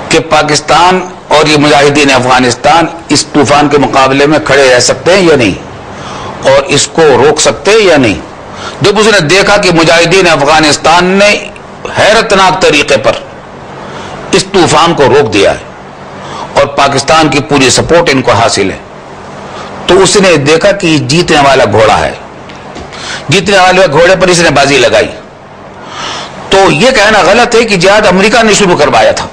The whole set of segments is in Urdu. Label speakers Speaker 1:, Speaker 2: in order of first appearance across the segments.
Speaker 1: کہ پاکستان اور یہ مجاہدین افغانستان اس طوفان کے مقابلے میں کھڑے رہ سکتے ہیں یا نہیں، اور اس کو روک سکتے ہیں یا نہیں. جب اس نے دیکھا کہ مجاہدین افغانستان نے حیرتناک طریقے پر اس طوفان کو روک دیا ہے اور پاکستان کی پوری سپورٹ ان کو حاصل ہے، تو اس نے دیکھا کہ یہ جیتنے والا گھوڑا ہے، جیتنے والے گھوڑے پر اس نے بازی لگائی. تو یہ کہنا غلط ہے کہ جہاد امریکہ نے شروع کروایا تھا.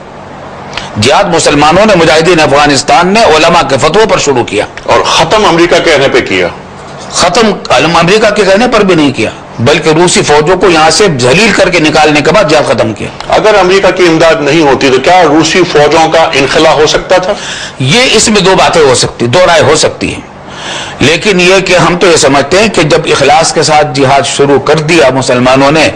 Speaker 1: جہاد مسلمانوں نے، مجاہدین افغانستان نے علماء کے فتووں پر شروع کیا،
Speaker 2: اور ختم امریکہ کہنے پہ کیا.
Speaker 1: ختم امریکہ کے کہنے پر بھی نہیں کیا، بلکہ روسی فوجوں کو یہاں سے ذلیل کر کے نکالنے کے بعد جہاد ختم کیا.
Speaker 2: اگر امریکہ کی امداد نہیں ہوتی تو کیا روسی فوجوں کا انخلا ہو سکتا تھا؟
Speaker 1: یہ اس میں دو باتیں ہو سکتی، دو رائے ہو سکتی ہیں. لیکن یہ کہ ہم تو یہ سمجھتے ہیں کہ جب اخلاص کے ساتھ جہاد شروع کر دیا مسلمانوں نے،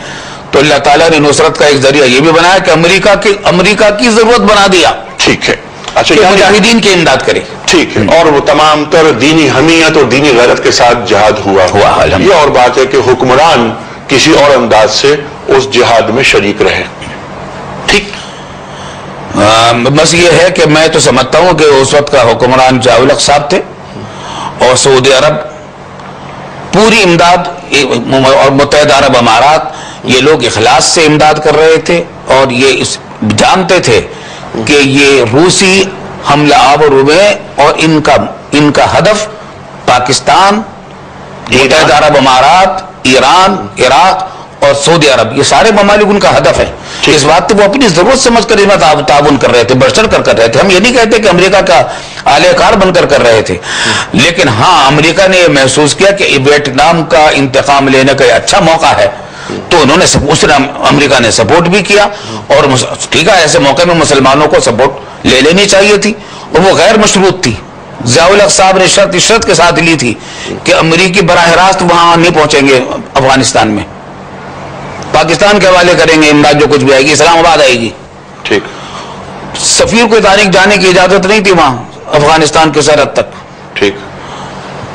Speaker 1: تو اللہ تعالیٰ نے نصرت کا ایک ذریعہ یہ بھی بنایا کہ امریکہ کی ضرورت بنا دیا.
Speaker 2: ٹھیک ہے. اچھا،
Speaker 1: کہ مجاہدین کی امداد کرے.
Speaker 2: ٹھیک ہے. اور وہ تمام تر دینی حمیت اور دینی غیرت کے ساتھ جہاد ہوا. یہ اور بات ہے کہ حکمران کسی اور انداز سے اس جہاد میں شریک رہے. ٹھیک.
Speaker 1: بس یہ ہے کہ میں تو سمجھتا ہوں کہ اس وقت کا حکمران ضیاء-ال-حق صاحب تھے، اور سعودی عرب پوری امداد اور متحدہ عرب امارات، یہ لوگ اخلاص سے امداد کر رہے تھے، اور یہ جانتے تھے کہ یہ روسی حملہ آور ہوئے اور ان کا ہدف پاکستان، متحدہ عرب امارات، ایران، عراق اور سعودی عرب، یہ سارے ممالک ان کا ہدف ہے. اس بات وہ اپنی ضرورت سمجھ کر اس میں تعاون کر رہے تھے، بڑھ چڑھ کر رہے تھے. ہم یہ نہیں کہتے کہ امریکہ کا اعلی کار بن کر رہے تھے، لیکن ہاں امریکہ نے یہ محسوس کیا کہ ویتنام کا انتقام لینے کا یہ اچھا موقع ہے، تو انہوں نے امریکہ نے سپورٹ بھی کیا. اور ٹھیک ہے، ایسے موقع میں مسلمانوں کو سپورٹ لے لینی چاہیے تھی، اور وہ غیر مشروط تھی. ضیاء-ال-حق صاحب نے شرط کے ساتھ لی تھی کہ امریکی براہ راست وہاں نہیں پہنچیں گے، افغانستان میں پاکستان کے حوالے کریں گے امداد، جو کچھ بھی آئے گی اسلام آباد آئے گی.
Speaker 2: ٹھیک.
Speaker 1: سفیر کو تاریخ جانے کی اجازت نہیں تھی وہاں افغانستان کے سرحد تک.
Speaker 2: ٹھیک.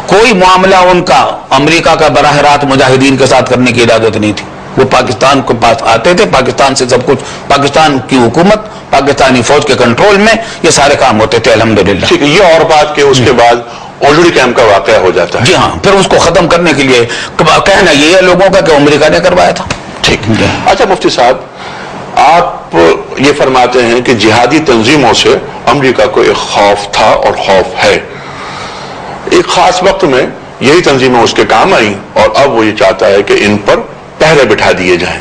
Speaker 2: کوئی
Speaker 1: معاملہ ان کا امریکہ کا براہ راست مجاہدین کے ساتھ کرنے کی اجازت نہیں تھی. وہ پاکستان کے پاس آتے تھے، پاکستان سے سب کچھ، پاکستان کی حکومت، پاکستانی فوج کے کنٹرول میں یہ سارے کام ہوتے تھے الحمدللہ.
Speaker 2: ٹھیک ہے. یہ اور بات کہ اس کے بعد اوجڑی کیمپ کا واقعہ ہو جاتا ہے.
Speaker 1: جی ہاں، پھر اس کو ختم کرنے کے لیے کہنا یہ ہے لوگوں کا کہ امریکہ نے کروایا تھا.
Speaker 2: ٹھیک. اچھا مفتی صاحب، آپ یہ فرماتے ہیں کہ جہادی تنظیموں سے امریکہ کو ایک خوف تھا اور خوف ہے. ایک خاص وقت میں یہی تنظیمیں اس کے کام آئیں، اور اب وہ یہ چاہتا ہے کہ ان پر پہرے بٹھا دیے جائیں،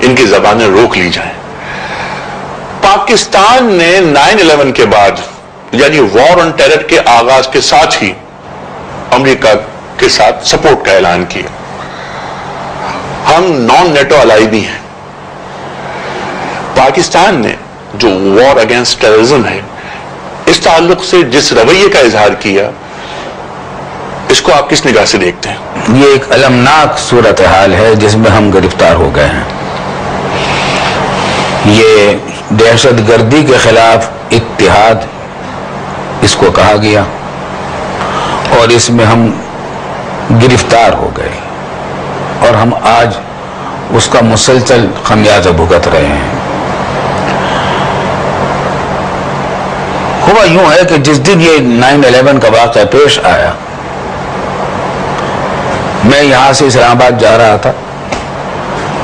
Speaker 2: ان کی زبانیں روک لی جائیں. پاکستان نے 9/11 کے بعد، یعنی وار آن ٹیرر کے آغاز کے ساتھ ہی امریکہ کے ساتھ سپورٹ کا اعلان کیا. ہم نان نیٹو الائی بھی ہیں. پاکستان نے جو وار اگینسٹ ٹیررزم ہے، اس تعلق سے جس رویے کا اظہار کیا، اس کو آپ کس نگاہ سے دیکھتے ہیں؟
Speaker 1: یہ ایک المناک صورتحال ہے جس میں ہم گرفتار ہو گئے ہیں. یہ دہشت گردی کے خلاف اتحاد اس کو کہا گیا، اور اس میں ہم گرفتار ہو گئے، اور ہم آج اس کا مسلسل خمیازہ بھگت رہے ہیں. ہوا یوں ہے کہ جس دن یہ 9/11 کا واقعہ پیش آیا، میں یہاں سے اسلام آباد جا رہا تھا.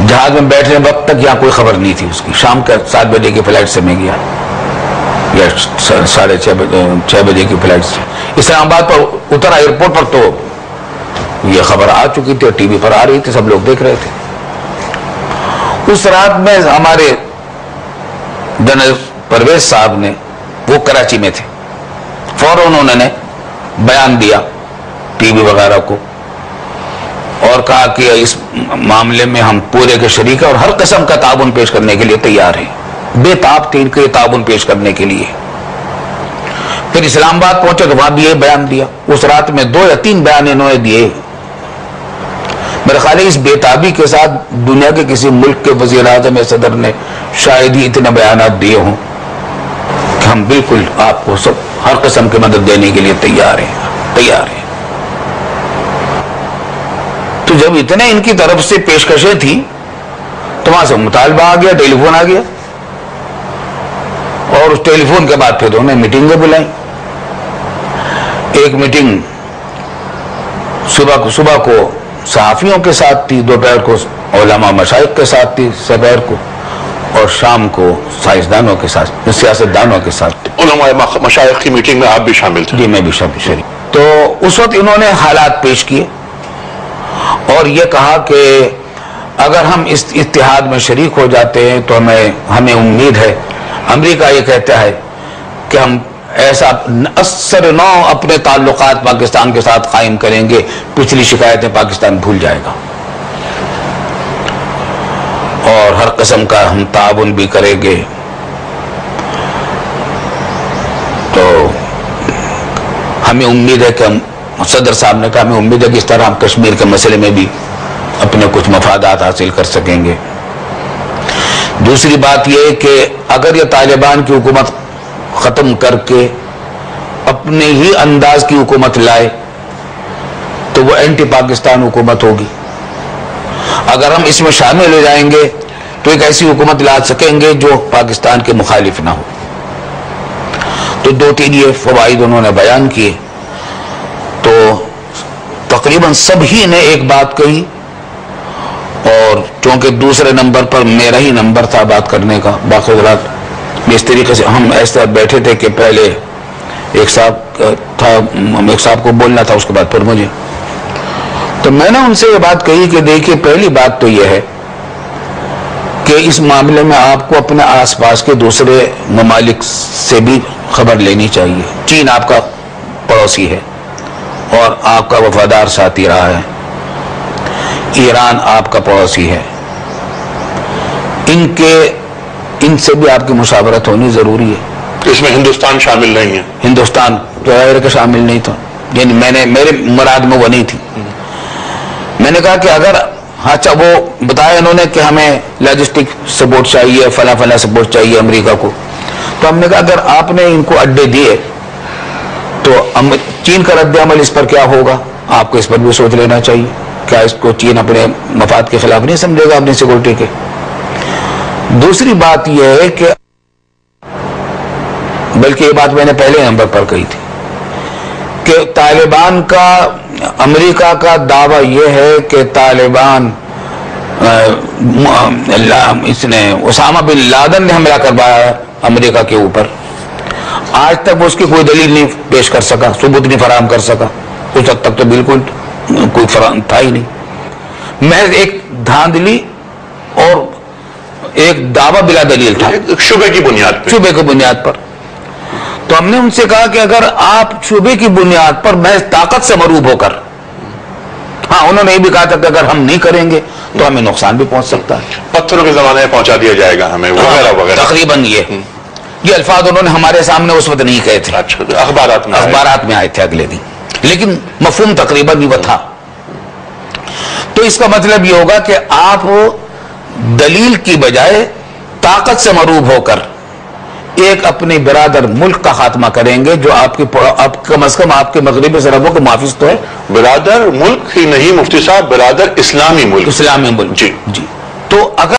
Speaker 1: جہاز میں بیٹھنے وقت تک یہاں کوئی خبر نہیں تھی اس کی. شام کے 7 بجے کی فلائٹ سے میں گیا، یا 6:30 بجے کی فلائٹ سے اسلام آباد پر اترا. ایئرپورٹ پر تو یہ خبر آ چکی تھی اور ٹی وی پر آ رہی تھی، سب لوگ دیکھ رہے تھے. اس رات میں ہمارے جنرل پرویز صاحب نے، وہ کراچی میں تھے، فوراً انہوں نے بیان دیا ٹی وی وغیرہ کو، اور کہا کہ اس معاملے میں ہم پورے کے شریک ہیں اور ہر قسم کا تعاون پیش کرنے کے لیے تیار ہیں. بے تاب تھے ان کے تعاون پیش کرنے کے لیے. پھر اسلام آباد پہنچے تو وہاں بھی یہ بیان دیا. اس رات میں 2 یا 3 بیان انہوں نے دیے. میرے خیال ہے اس بے تابی کے ساتھ دنیا کے کسی ملک کے وزیر اعظم یا صدر نے شاید ہی اتنے بیانات دیے ہوں کہ ہم بالکل آپ کو سب ہر قسم کی مدد دینے کے لیے تیار ہیں. تو جب اتنے ان کی طرف سے پیشکشیں تھی تو وہاں سے مطالبہ آ گیا، ٹیلی فون آ گیا اور اس ٹیلی فون کے بعد پھر انہوں نے میٹنگیں بلائیں. ایک میٹنگ صبح کو صحافیوں کے ساتھ تھی, دوپہر کو علماء مشائخ کے ساتھ تھی سپہر کو, اور شام کو سائنسدانوں کے ساتھ, سیاستدانوں کے ساتھ.
Speaker 2: علماء مشائخ کی میٹنگ میں آپ بھی شامل تھے؟
Speaker 1: جی میں بھی شریک. تو اس وقت انہوں نے حالات پیش کیے اور یہ کہا کہ اگر ہم اس اتحاد میں شریک ہو جاتے ہیں تو ہمیں امید ہے, امریکہ یہ کہتا ہے کہ ہم ایسا اثر نو اپنے تعلقات پاکستان کے ساتھ قائم کریں گے, پچھلی شکایتیں پاکستان بھول جائے گا اور ہر قسم کا ہم تعاون بھی کریں گے. تو ہمیں امید ہے کہ صدر صاحب نے کہا ہمیں امید ہے کہ اس طرح ہم کشمیر کے مسئلے میں بھی اپنے کچھ مفادات حاصل کر سکیں گے. دوسری بات یہ کہ اگر یہ طالبان کی حکومت ختم کر کے اپنے ہی انداز کی حکومت لائے تو وہ اینٹی پاکستان حکومت ہوگی. اگر ہم اس میں شامل ہو جائیں گے تو ایک ایسی حکومت لا سکیں گے جو پاکستان کے مخالف نہ ہو. تو 2-3 یہ فوائد انہوں نے بیان کیے. تو تقریباً سب ہی نے ایک بات کہی, اور چونکہ دوسرے نمبر پر میرا ہی نمبر تھا بات کرنے کا, باقی حضرات اس طریقے سے ہم ایسے بیٹھے تھے کہ پہلے ایک صاحب کو بولنا تھا, اس کے بعد پھر مجھے. تو میں نے ان سے یہ بات کہی کہ دیکھیے پہلی بات تو یہ ہے کہ اس معاملے میں آپ کو اپنے آس پاس کے دوسرے ممالک سے بھی خبر لینی چاہیے. چین آپ کا پڑوسی ہے اور آپ کا وفادار ساتھی رہا ہے, ایران آپ کا پڑوسی ہے, ان سے بھی آپ کی مشاورت ہونی ضروری ہے.
Speaker 2: اس میں ہندوستان شامل نہیں ہے؟
Speaker 1: ہندوستان تو ظاہر کہ شامل نہیں تھا, یعنی میرے مراد میں وہ نہیں تھی. میں نے کہا کہ اگر اچھا وہ بتایا انہوں نے کہ ہمیں لاجسٹک سپورٹ چاہیے, فلاں سپورٹ چاہیے امریکہ کو, تو ہم نے کہا اگر آپ نے ان کو اڈے دیے تو چین کا رد عمل اس پر کیا ہوگا, آپ کو اس پر بھی سوچ لینا چاہیے. کیا اس کو چین اپنے مفاد کے خلاف نہیں سمجھے گا اپنی سیکورٹی کے؟ دوسری بات یہ ہے کہ بلکہ یہ بات میں نے پہلے نمبر پر کہی تھی کہ طالبان کا, امریکہ کا دعویٰ یہ ہے کہ طالبان اس نے اسامہ بن لادن نے حملہ کروایا امریکہ کے اوپر. آج تک اس کی کوئی دلیل نہیں پیش کر سکا, ثبوت نہیں فراہم کر سکا. اس وقت تک تو بالکل کوئی فراہم تھا ہی نہیں, محض ایک دھاندلی اور ایک دعویٰ بلا دلیل تھا,
Speaker 2: شبے کی بنیاد پر.
Speaker 1: تو ہم نے ان سے کہا کہ اگر آپ شبے کی بنیاد پر محض طاقت سے مروب ہو کر, ہاں انہوں نے یہ بھی کہا تھا کہ اگر ہم نہیں کریں گے تو ہمیں نقصان بھی پہنچ سکتا ہے,
Speaker 2: پتھروں کے زمانے میں پہنچا دیا جائے گا ہمیں, وغیرہ وغیرہ.
Speaker 1: تقریباً یہ الفاظ انہوں نے ہمارے سامنے اس وقت نہیں کہے تھے, اخبارات میں آئے تھے اگلے دن, لیکن مفہوم تقریباً یہ تھا. تو اس کا مطلب یہ ہوگا کہ آپ دلیل کی بجائے طاقت سے مروب ہو کر ایک اپنے برادر ملک کا خاتمہ کریں گے جو آپ کم از کم آپ کے مغربی سرحدوں کے محافظ تو ہے.
Speaker 2: برادر ملک ہی نہیں مفتی صاحب, برادر اسلامی ملک.
Speaker 1: جی. تو اگر